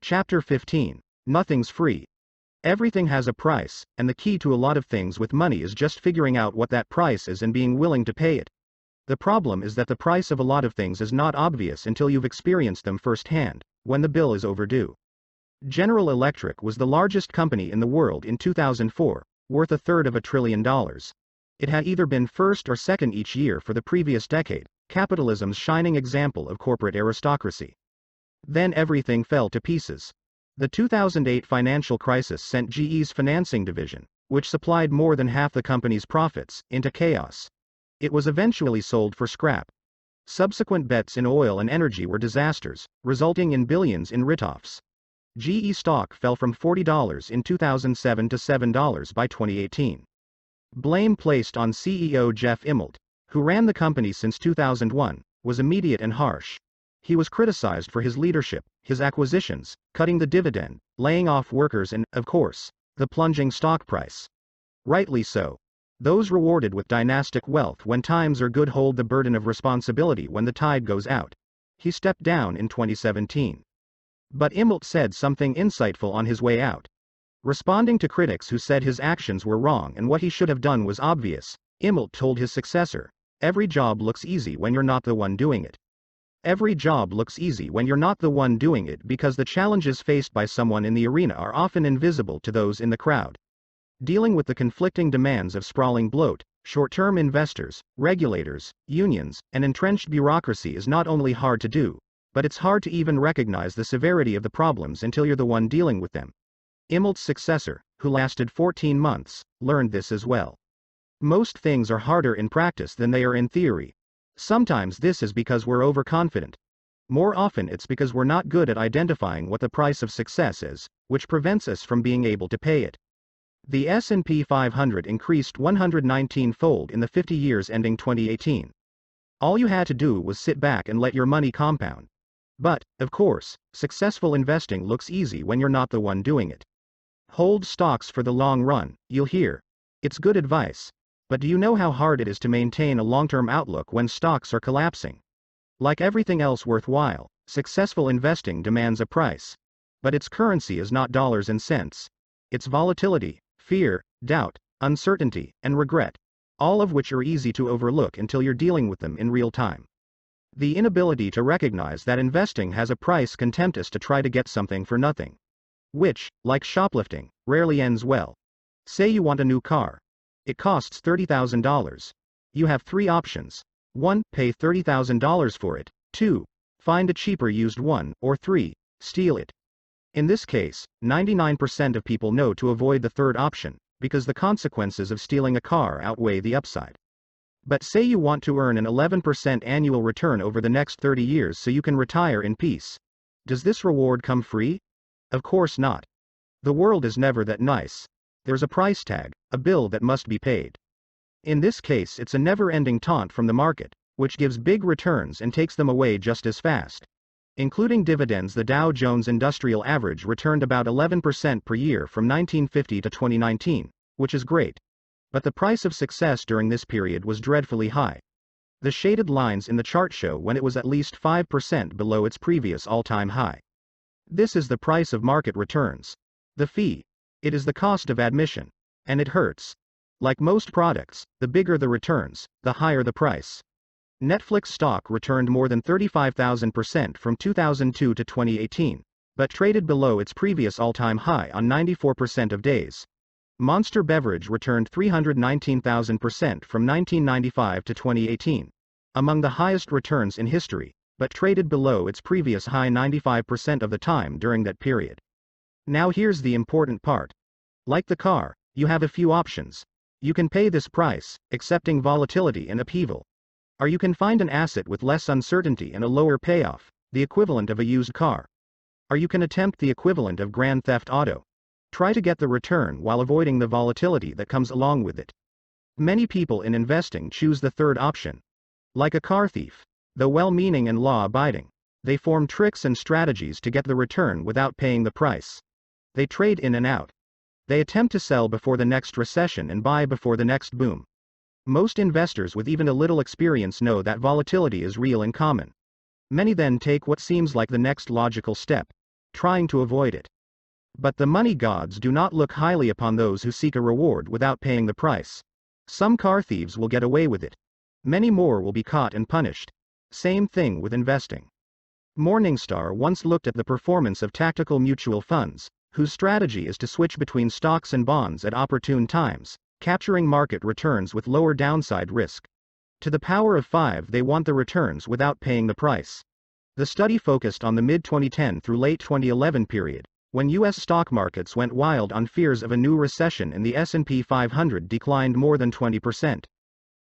Chapter 15. Nothing's free. Everything has a price, and the key to a lot of things with money is just figuring out what that price is and being willing to pay it. The problem is that the price of a lot of things is not obvious until you've experienced them firsthand, when the bill is overdue. General Electric was the largest company in the world in 2004, worth $1/3 trillion. It had either been first or second each year for the previous decade, capitalism's shining example of corporate aristocracy. Then everything fell to pieces. The 2008 financial crisis sent GE's financing division, which supplied more than half the company's profits, into chaos. It was eventually sold for scrap. Subsequent bets in oil and energy were disasters, resulting in billions in write-offs. GE stock fell from $40 in 2007 to $7 by 2018. Blame placed on CEO Jeff Immelt, who ran the company since 2001, was immediate and harsh. He was criticized for his leadership, his acquisitions, cutting the dividend, laying off workers and, of course, the plunging stock price. Rightly so. Those rewarded with dynastic wealth when times are good hold the burden of responsibility when the tide goes out. He stepped down in 2017. But Immelt said something insightful on his way out. Responding to critics who said his actions were wrong and what he should have done was obvious, Immelt told his successor, "Every job looks easy when you're not the one doing it. Every job looks easy when you're not the one doing it because the challenges faced by someone in the arena are often invisible to those in the crowd." Dealing with the conflicting demands of sprawling bloat, short-term investors, regulators, unions, and entrenched bureaucracy is not only hard to do, but it's hard to even recognize the severity of the problems until you're the one dealing with them. Immelt's successor, who lasted 14 months, learned this as well. Most things are harder in practice than they are in theory. Sometimes this is because we're overconfident. More often it's because we're not good at identifying what the price of success is, which prevents us from being able to pay it. The S&P 500 increased 119-fold in the 50 years ending 2018. All you had to do was sit back and let your money compound. But, of course, successful investing looks easy when you're not the one doing it. Hold stocks for the long run, you'll hear. It's good advice. But do you know how hard it is to maintain a long-term outlook when stocks are collapsing? Like everything else worthwhile, successful investing demands a price. But its currency is not dollars and cents. It's volatility, fear, doubt, uncertainty, and regret, all of which are easy to overlook until you're dealing with them in real time. The inability to recognize that investing has a price can tempt us to try to get something for nothing. Which, like shoplifting, rarely ends well. Say you want a new car. It costs $30,000. You have 3 options. 1. Pay $30,000 for it. 2. Find a cheaper used one. Or 3. Steal it. In this case, 99% of people know to avoid the third option, because the consequences of stealing a car outweigh the upside. But say you want to earn an 11% annual return over the next 30 years so you can retire in peace. Does this reward come free? Of course not. The world is never that nice. There's a price tag, a bill that must be paid. In this case, it's a never-ending taunt from the market, which gives big returns and takes them away just as fast. Including dividends, the Dow Jones Industrial Average returned about 11% per year from 1950 to 2019, which is great. But the price of success during this period was dreadfully high. The shaded lines in the chart show when it was at least 5% below its previous all-time high. This is the price of market returns. The fee. It is the cost of admission. And it hurts. Like most products, the bigger the returns, the higher the price. Netflix stock returned more than 35,000% from 2002 to 2018, but traded below its previous all-time high on 94% of days. Monster Beverage returned 319,000% from 1995 to 2018, among the highest returns in history, but traded below its previous high 95% of the time during that period. Now here's the important part. Like the car, you have a few options. You can pay this price, accepting volatility and upheaval. Or you can find an asset with less uncertainty and a lower payoff, the equivalent of a used car. Or you can attempt the equivalent of Grand Theft Auto. Try to get the return while avoiding the volatility that comes along with it. Many people in investing choose the third option. Like a car thief, though well-meaning and law-abiding, they form tricks and strategies to get the return without paying the price. They trade in and out. They attempt to sell before the next recession and buy before the next boom. Most investors with even a little experience know that volatility is real and common. Many then take what seems like the next logical step. trying to avoid it. But the money gods do not look highly upon those who seek a reward without paying the price. Some car thieves will get away with it. Many more will be caught and punished. Same thing with investing. Morningstar once looked at the performance of tactical mutual funds, whose strategy is to switch between stocks and bonds at opportune times, capturing market returns with lower downside risk. To the power of 5, they want the returns without paying the price. The study focused on the mid-2010 through late 2011 period, when U.S. stock markets went wild on fears of a new recession and the S&P 500 declined more than 20%.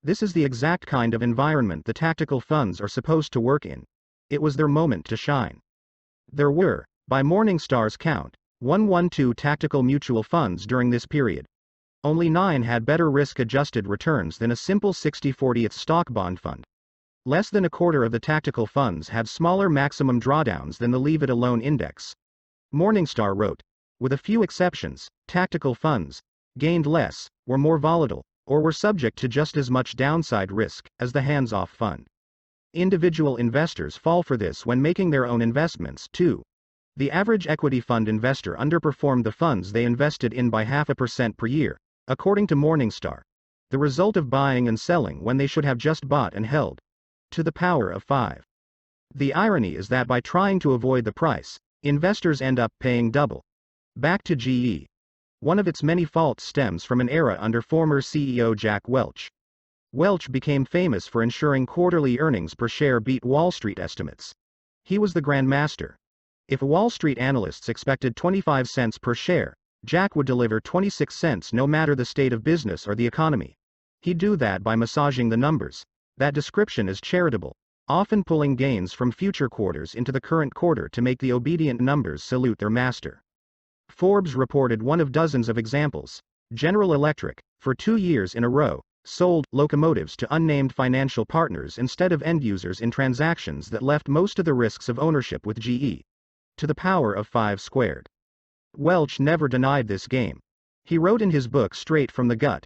This is the exact kind of environment the tactical funds are supposed to work in. It was their moment to shine. There were, by Morningstar's count, 112 tactical mutual funds during this period. Only 9 had better risk-adjusted returns than a simple 60/40th stock bond fund. Less than a quarter of the tactical funds had smaller maximum drawdowns than the Leave It Alone index. Morningstar wrote, with a few exceptions, tactical funds gained less, were more volatile, or were subject to just as much downside risk as the hands-off fund. Individual investors fall for this when making their own investments, too. The average equity fund investor underperformed the funds they invested in by 0.5% per year, according to Morningstar. The result of buying and selling when they should have just bought and held. To the power of 5. The irony is that by trying to avoid the price, investors end up paying double. Back to GE. One of its many faults stems from an era under former CEO Jack Welch. Welch became famous for ensuring quarterly earnings per share beat Wall Street estimates. He was the Grand Master. If Wall Street analysts expected 25 cents per share, Jack would deliver 26 cents no matter the state of business or the economy. He'd do that by massaging the numbers. That description is charitable, often pulling gains from future quarters into the current quarter to make the obedient numbers salute their master. Forbes reported one of dozens of examples. General Electric, for 2 years in a row, sold locomotives to unnamed financial partners instead of end users in transactions that left most of the risks of ownership with GE. To the power of 5 squared. Welch never denied this game. He wrote in his book Straight from the Gut.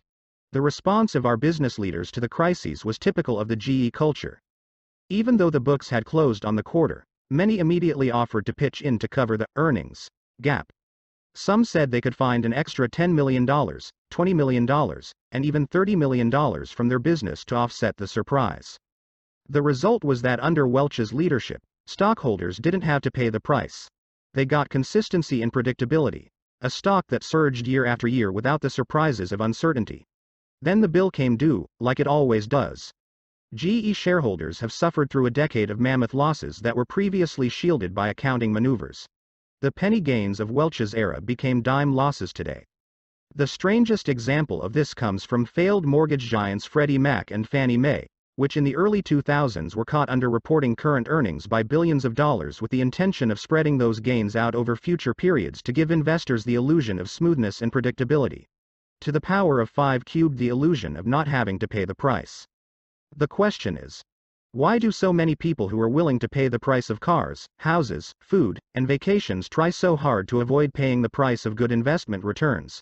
The response of our business leaders to the crises was typical of the GE culture. Even though the books had closed on the quarter, many immediately offered to pitch in to cover the earnings gap. Some said they could find an extra $10 million, $20 million, and even $30 million from their business to offset the surprise. The result was that under Welch's leadership, stockholders didn't have to pay the price. They got consistency and predictability, a stock that surged year after year without the surprises of uncertainty. Then the bill came due, like it always does. GE shareholders have suffered through a decade of mammoth losses that were previously shielded by accounting maneuvers. The penny gains of Welch's era became dime losses today. The strangest example of this comes from failed mortgage giants Freddie Mac and Fannie Mae, which in the early 2000s were caught underreporting current earnings by billions of dollars with the intention of spreading those gains out over future periods to give investors the illusion of smoothness and predictability. To the power of 5 cubed the illusion of not having to pay the price. The question is, why do so many people who are willing to pay the price of cars, houses, food, and vacations try so hard to avoid paying the price of good investment returns?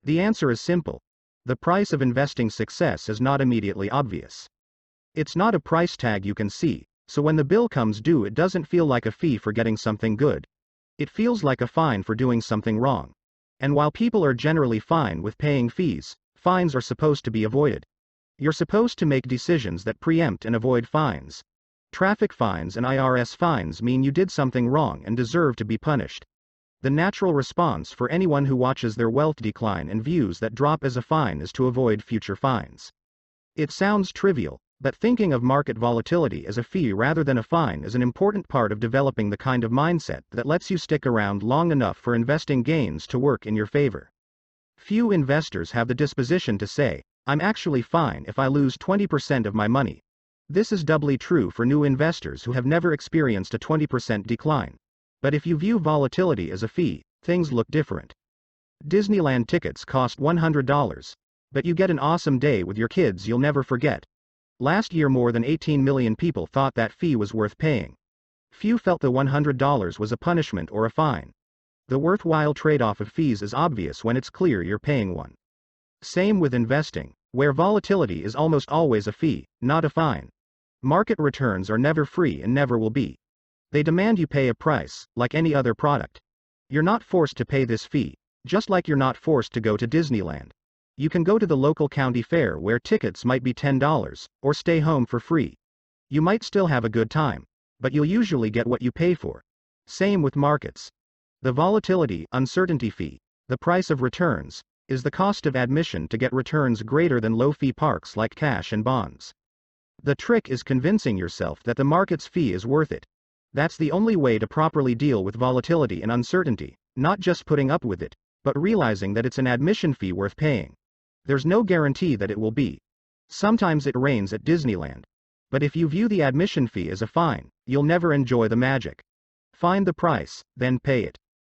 The answer is simple. The price of investing success is not immediately obvious. It's not a price tag you can see, so when the bill comes due it doesn't feel like a fee for getting something good. It feels like a fine for doing something wrong. And while people are generally fine with paying fees, fines are supposed to be avoided. You're supposed to make decisions that preempt and avoid fines. Traffic fines and IRS fines mean you did something wrong and deserve to be punished. The natural response for anyone who watches their wealth decline and views that drop as a fine is to avoid future fines. It sounds trivial, but thinking of market volatility as a fee rather than a fine is an important part of developing the kind of mindset that lets you stick around long enough for investing gains to work in your favor. Few investors have the disposition to say, I'm actually fine if I lose 20% of my money. This is doubly true for new investors who have never experienced a 20% decline. But if you view volatility as a fee, things look different. Disneyland tickets cost $100, but you get an awesome day with your kids you'll never forget. Last year more than 18 million people thought that fee was worth paying. Few felt the $100 was a punishment or a fine. The worthwhile trade-off of fees is obvious when it's clear you're paying one. Same with investing, where volatility is almost always a fee, not a fine. Market returns are never free and never will be. They demand you pay a price, like any other product. You're not forced to pay this fee, just like you're not forced to go to Disneyland. You can go to the local county fair where tickets might be $10, or stay home for free. You might still have a good time, but you'll usually get what you pay for. Same with markets. The volatility, uncertainty fee, the price of returns, is the cost of admission to get returns greater than low-fee parks like cash and bonds. The trick is convincing yourself that the market's fee is worth it. That's the only way to properly deal with volatility and uncertainty, not just putting up with it, but realizing that it's an admission fee worth paying. There's no guarantee that it will be. Sometimes it rains at Disneyland. But if you view the admission fee as a fine, you'll never enjoy the magic. Find the price, then pay it.